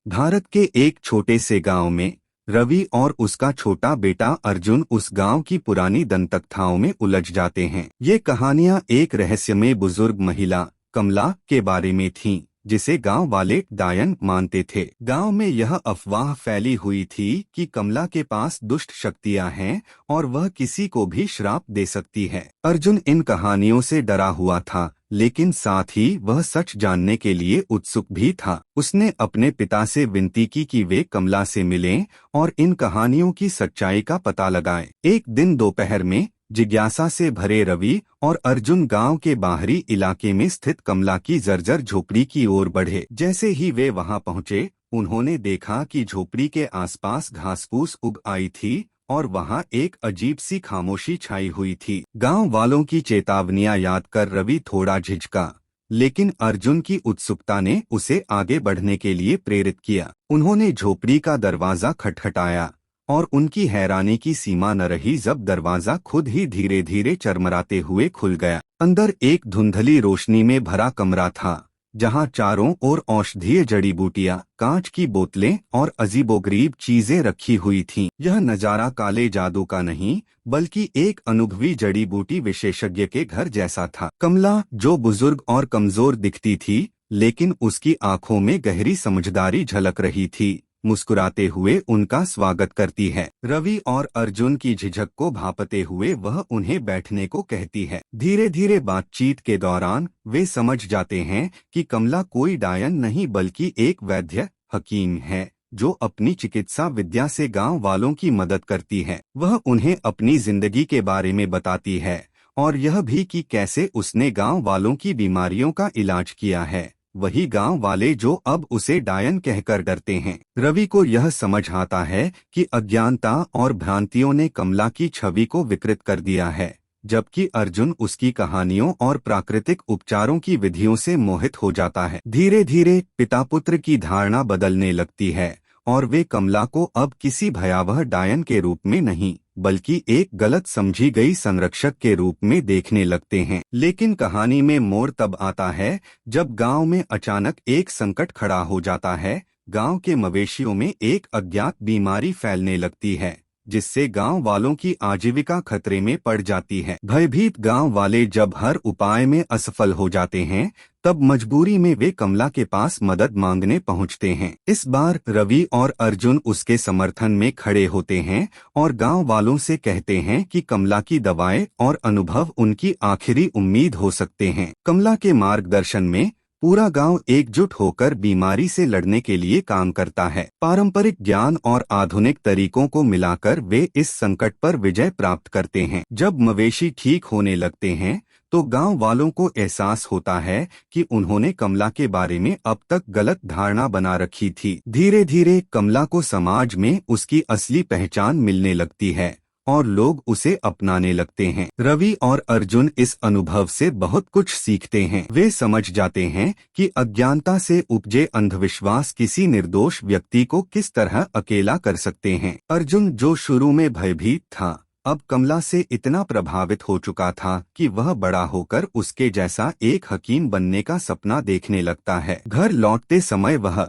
भारत के एक छोटे से गांव में रवि और उसका छोटा बेटा अर्जुन उस गांव की पुरानी दंतकथाओं में उलझ जाते हैं। ये कहानियां एक रहस्यमय बुजुर्ग महिला कमला के बारे में थीं, जिसे गांव वाले डायन मानते थे। गांव में यह अफवाह फैली हुई थी कि कमला के पास दुष्ट शक्तियां हैं और वह किसी को भी श्राप दे सकती है। अर्जुन इन कहानियों से डरा हुआ था, लेकिन साथ ही वह सच जानने के लिए उत्सुक भी था। उसने अपने पिता से विनती की कि वे कमला से मिलें और इन कहानियों की सच्चाई का पता लगाएं। एक दिन दोपहर में जिज्ञासा से भरे रवि और अर्जुन गांव के बाहरी इलाके में स्थित कमला की जर्जर झोपड़ी की ओर बढ़े। जैसे ही वे वहां पहुंचे, उन्होंने देखा कि झोपड़ी के आसपास घास-फूस उग आई थी और वहां एक अजीब सी खामोशी छाई हुई थी। गांव वालों की चेतावनियां याद कर रवि थोड़ा झिझका, लेकिन अर्जुन की उत्सुकता ने उसे आगे बढ़ने के लिए प्रेरित किया। उन्होंने झोपड़ी का दरवाजा खटखटाया और उनकी हैरानी की सीमा न रही जब दरवाजा खुद ही धीरे धीरे चरमराते हुए खुल गया। अंदर एक धुंधली रोशनी में भरा कमरा था, जहां चारों ओर औषधीय जड़ी बूटियां, कांच की बोतलें और अजीबोगरीब चीजें रखी हुई थीं। यह नजारा काले जादू का नहीं, बल्कि एक अनुभवी जड़ी बूटी विशेषज्ञ के घर जैसा था। कमला, जो बुजुर्ग और कमजोर दिखती थी, लेकिन उसकी आंखों में गहरी समझदारी झलक रही थी, मुस्कुराते हुए उनका स्वागत करती है। रवि और अर्जुन की झिझक को भांपते हुए वह उन्हें बैठने को कहती है। धीरे धीरे बातचीत के दौरान वे समझ जाते हैं कि कमला कोई डायन नहीं बल्कि एक वैद्य हकीम है, जो अपनी चिकित्सा विद्या से गांव वालों की मदद करती है। वह उन्हें अपनी जिंदगी के बारे में बताती है और यह भी कि कैसे उसने गांव वालों की बीमारियों का इलाज किया है, वही गांव वाले जो अब उसे डायन कहकर डरते हैं। रवि को यह समझ आता है कि अज्ञानता और भ्रांतियों ने कमला की छवि को विकृत कर दिया है, जबकि अर्जुन उसकी कहानियों और प्राकृतिक उपचारों की विधियों से मोहित हो जाता है। धीरे धीरे पिता पुत्र की धारणा बदलने लगती है और वे कमला को अब किसी भयावह डायन के रूप में नहीं, बल्कि एक गलत समझी गई संरक्षक के रूप में देखने लगते हैं। लेकिन कहानी में मोड़ तब आता है जब गांव में अचानक एक संकट खड़ा हो जाता है। गांव के मवेशियों में एक अज्ञात बीमारी फैलने लगती है, जिससे गांव वालों की आजीविका खतरे में पड़ जाती है। भयभीत गांव वाले जब हर उपाय में असफल हो जाते हैं, तब मजबूरी में वे कमला के पास मदद मांगने पहुंचते हैं। इस बार रवि और अर्जुन उसके समर्थन में खड़े होते हैं और गांव वालों से कहते हैं कि कमला की दवाएं और अनुभव उनकी आखिरी उम्मीद हो सकते हैं। कमला के मार्गदर्शन में पूरा गांव एकजुट होकर बीमारी से लड़ने के लिए काम करता है। पारंपरिक ज्ञान और आधुनिक तरीकों को मिलाकर वे इस संकट पर विजय प्राप्त करते हैं। जब मवेशी ठीक होने लगते हैं, तो गांव वालों को एहसास होता है कि उन्होंने कमला के बारे में अब तक गलत धारणा बना रखी थी। धीरे धीरे कमला को समाज में उसकी असली पहचान मिलने लगती है और लोग उसे अपनाने लगते हैं। रवि और अर्जुन इस अनुभव से बहुत कुछ सीखते हैं। वे समझ जाते हैं कि अज्ञानता से उपजे अंधविश्वास किसी निर्दोष व्यक्ति को किस तरह अकेला कर सकते हैं। अर्जुन, जो शुरू में भयभीत था, अब कमला से इतना प्रभावित हो चुका था कि वह बड़ा होकर उसके जैसा एक हकीम बनने का सपना देखने लगता है। घर लौटते समय वह